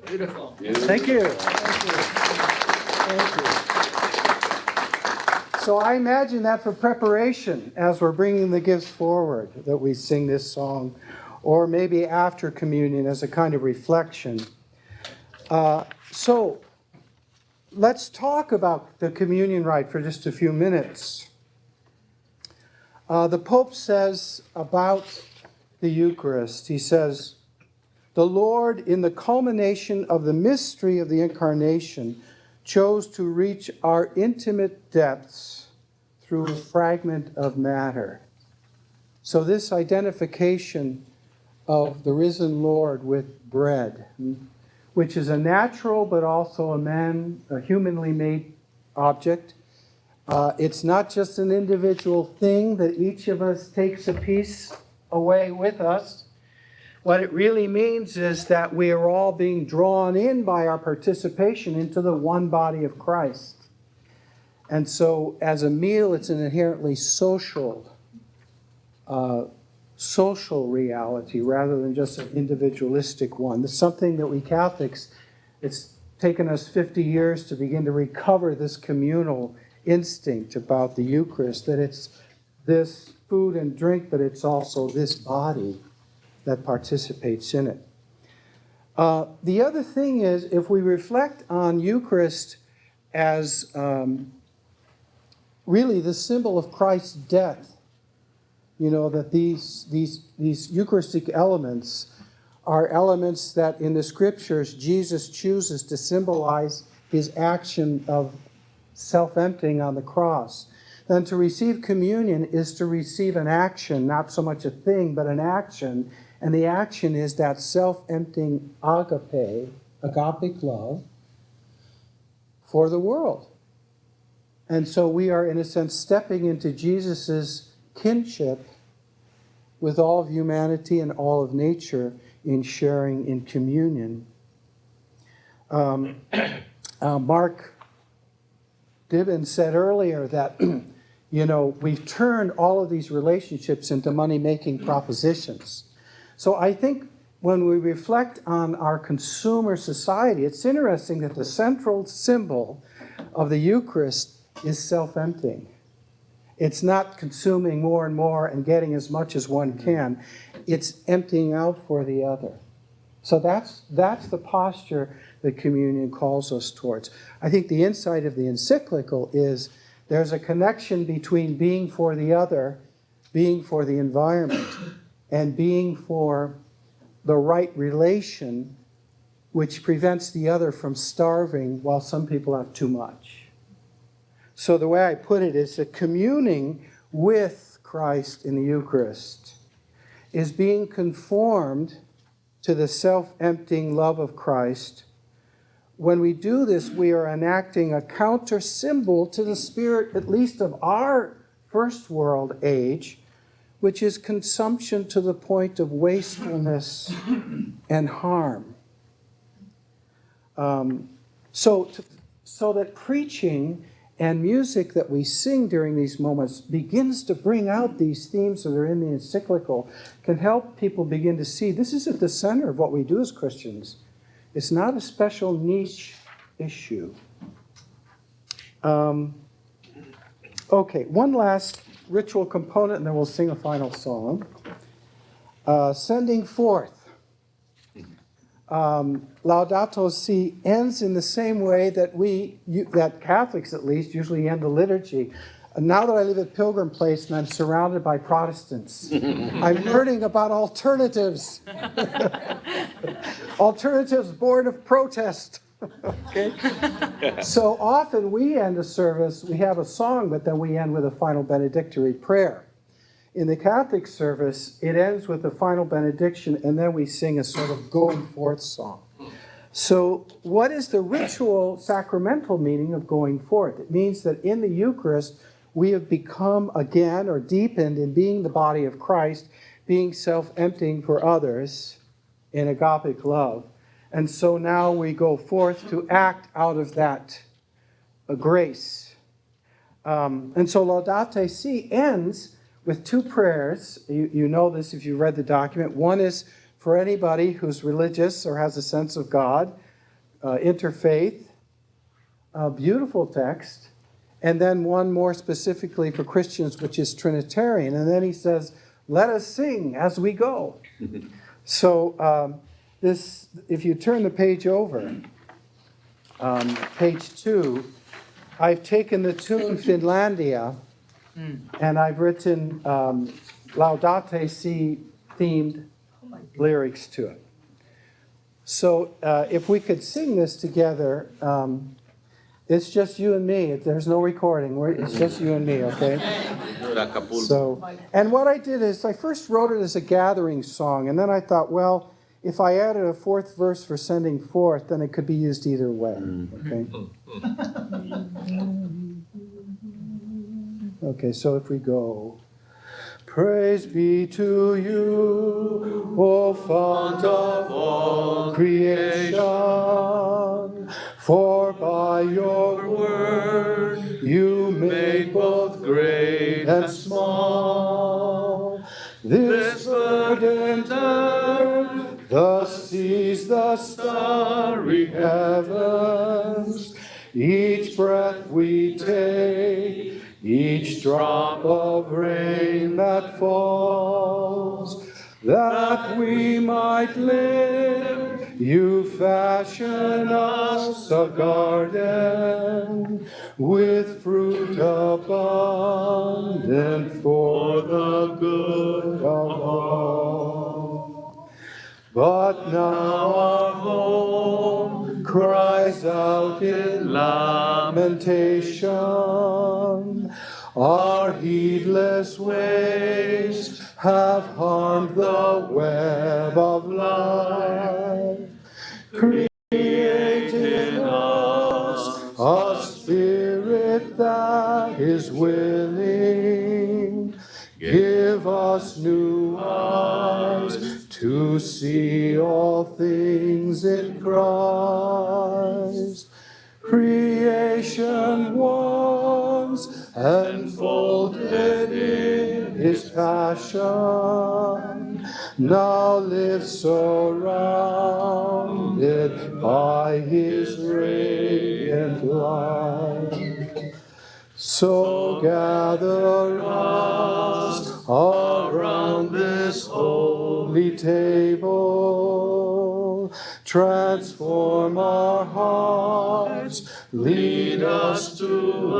S6: Beautiful.
S5: Thank you. Thank you. So I imagine that for preparation, as we're bringing the gifts forward, that we sing this song, or maybe after communion as a kind of reflection. So let's talk about the communion rite for just a few minutes. The Pope says about the Eucharist, he says, the Lord, in the culmination of the mystery of the Incarnation, chose to reach our intimate depths through a fragment of matter. So this identification of the risen Lord with bread, which is a natural but also a humanly made object. It's not just an individual thing that each of us takes a piece away with us. What it really means is that we are all being drawn in by our participation into the one body of Christ. And so as a meal, it's an inherently social reality rather than just an individualistic one. It's something that we Catholics, it's taken us 50 years to begin to recover this communal instinct about the Eucharist, that it's this food and drink, but it's also this body that participates in it. The other thing is, if we reflect on Eucharist as really the symbol of Christ's death that these Eucharistic elements are elements that in the scriptures Jesus chooses to symbolize his action of self-emptying on the cross. Then to receive communion is to receive an action, not so much a thing, but an action. And the action is that self-emptying agapic love for the world. And so we are, in a sense, stepping into Jesus' kinship with all of humanity and all of nature in sharing in communion. Mark Dibben said earlier that, we've turned all of these relationships into money-making propositions. So I think when we reflect on our consumer society, it's interesting that the central symbol of the Eucharist is self-emptying. It's not consuming more and more and getting as much as one can. It's emptying out for the other. So that's the posture that communion calls us towards. I think the insight of the encyclical is there's a connection between being for the other, being for the environment, and being for the right relation, which prevents the other from starving while some people have too much. So the way I put it is that communing with Christ in the Eucharist is being conformed to the self-emptying love of Christ. When we do this, we are enacting a counter symbol to the spirit, at least of our first world age, which is consumption to the point of wastefulness and harm. So that preaching and music that we sing during these moments begins to bring out these themes that are in the encyclical, can help people begin to see this is at the center of what we do as Christians. It's not a special niche issue. Okay, one last ritual component, and then we'll sing a final song. Sending forth. Laudato Si ends in the same way that that Catholics at least usually end the liturgy. Now that I live at Pilgrim Place and I'm surrounded by Protestants, I'm learning about alternatives. Alternatives born of protest. Okay? So often we end a service, we have a song, but then we end with a final benedictory prayer. In the Catholic service, it ends with a final benediction, and then we sing a sort of going forth song. So what is the ritual sacramental meaning of going forth? It means that in the Eucharist, we have become again or deepened in being the body of Christ, being self-emptying for others in agapic love. And so now we go forth to act out of that grace. And so Laudato Si ends with two prayers. You know this if you read the document. One is for anybody who's religious or has a sense of God, interfaith, a beautiful text. And then one more specifically for Christians, which is Trinitarian. And then he says, let us sing as we go. So this, if you turn the page over, page 2, I've taken the tune Finlandia, and I've written Laudato Si themed lyrics to it. So if we could sing this together, it's just you and me. There's no recording. It's just you and me, okay? So, and what I did is I first wrote it as a gathering song, and then I thought, well, if I added a fourth verse for sending forth, then it could be used either way, okay? Okay, so if we go, praise be to you, O fount of all creation, for by your word you made both great and small this verdant earth, the seas, the starry heavens, each breath we take, each drop of rain that falls, that we might live
S8: You fashion us a garden with fruit abundant for the good of all. But now our home cries out in lamentation. Our heedless ways have harmed the web of life. Create in us a spirit that is willing. Give us new eyes to see all things in Christ. Creation once enfolded in his passion, now lives surrounded by his radiant light. So gather us around this holy table, transform our hearts, lead us to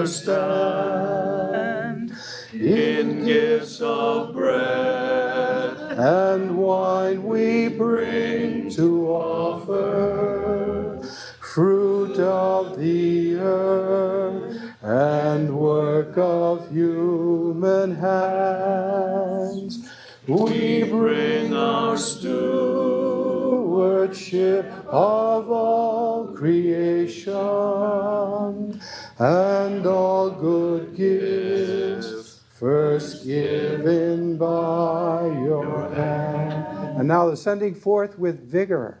S8: understand. In gifts of bread and wine we bring to offer, fruit of the earth and work of human hands. We bring our stewardship of all creation and all good gifts, first given by your hand. And now the sending forth with vigor.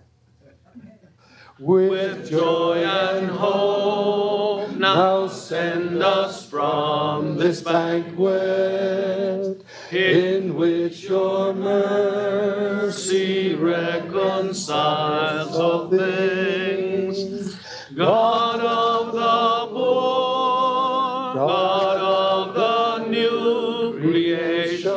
S8: With joy and hope, now send us from this banquet, in which your mercy reconciles all things. God of the poor, God of the new creation,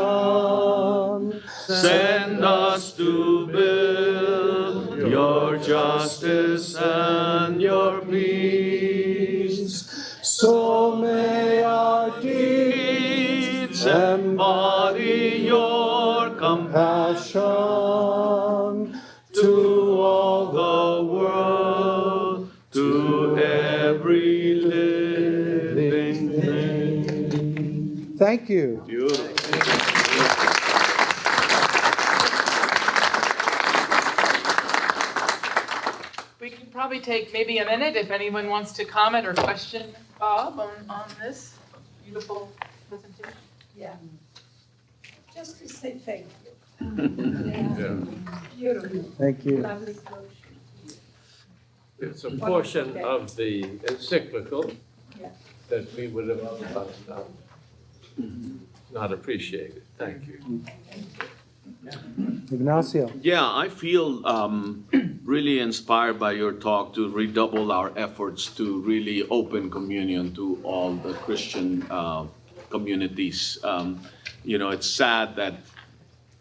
S8: send us to build your justice and your peace. So may our deeds embody your compassion to all the world, to every living thing. Thank you. Beautiful.
S2: We can probably take maybe a minute if anyone wants to comment or question Bob on this beautiful presentation.
S9: Yeah. Just to say thank you. Yeah. Beautiful.
S8: Thank you.
S9: Lovely closure.
S10: It's a portion of the encyclical
S9: Yeah.
S10: that we would have otherwise not appreciated. Thank you.
S8: Ignacio.
S11: Yeah, I feel really inspired by your talk to redouble our efforts to really open communion to all the Christian communities. It's sad that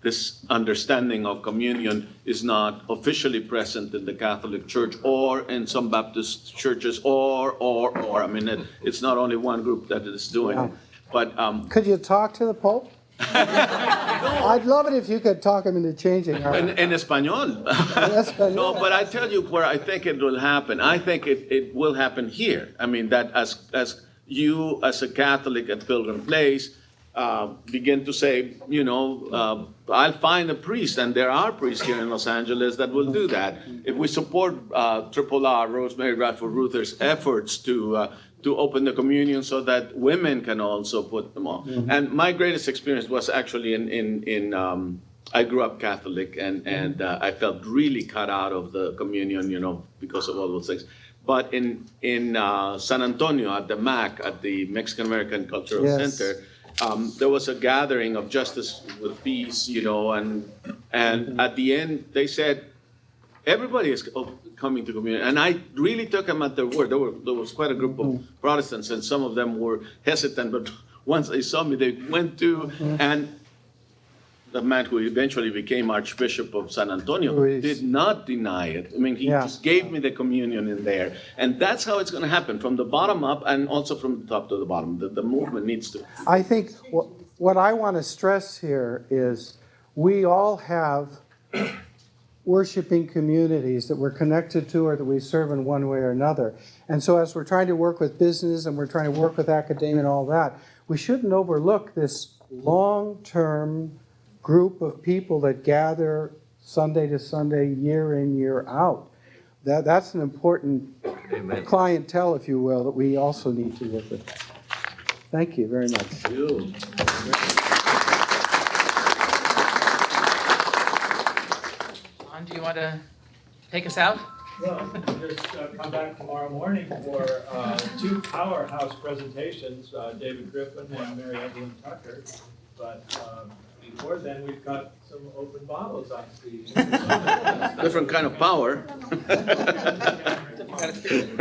S11: this understanding of communion is not officially present in the Catholic Church or in some Baptist churches or. I mean, it's not only one group that it is doing.
S8: Wow.
S11: But
S8: Could you talk to the Pope? I'd love it if you could talk him into changing our...
S11: en español.
S8: Español.
S11: No, but I tell you where I think it will happen. I think it will happen here. I mean, that as you, as a Catholic at Pilgrim Place, begin to say, I'll find a priest, and there are priests here in Los Angeles that will do that. If we support Triple R, Rosemary Radford Ruther's efforts to open the communion so that women can also put them on. Mm-hmm. And my greatest experience was actually in I grew up Catholic, and I felt really cut out of the communion, because of all those things. But in San Antonio at the MAC, at the Mexican American Cultural Center, there was a gathering of Justice with Peace, and at the end they said, everybody is coming to communion. And I really took them at their word. There was quite a group of Protestants, and some of them were hesitant, but once they saw me, they went to, and the man who eventually became Archbishop of San Antonio,
S8: Luis.
S11: did not deny it. I mean, he
S8: Yeah.
S11: just gave me the communion in there. And that's how it's going to happen, from the bottom up and also from the top to the bottom. The movement needs to.
S8: I think what I want to stress here is we all have worshiping communities that we're connected to or that we serve in one way or another. And so as we're trying to work with business and we're trying to work with academia and all that, we shouldn't overlook this long-term group of people that gather Sunday to Sunday, year in, year out. That's an important clientele, if you will, that we also need to work with. Thank you very much.
S10: You.
S2: John, do you want to take us out?
S6: Well, just come back tomorrow morning for 2 powerhouse presentations, David Griffin and Mary Evelyn Tucker. But before then, we've got some open bottles on stage.
S11: Different kind of power.
S2: Different kind of spirit.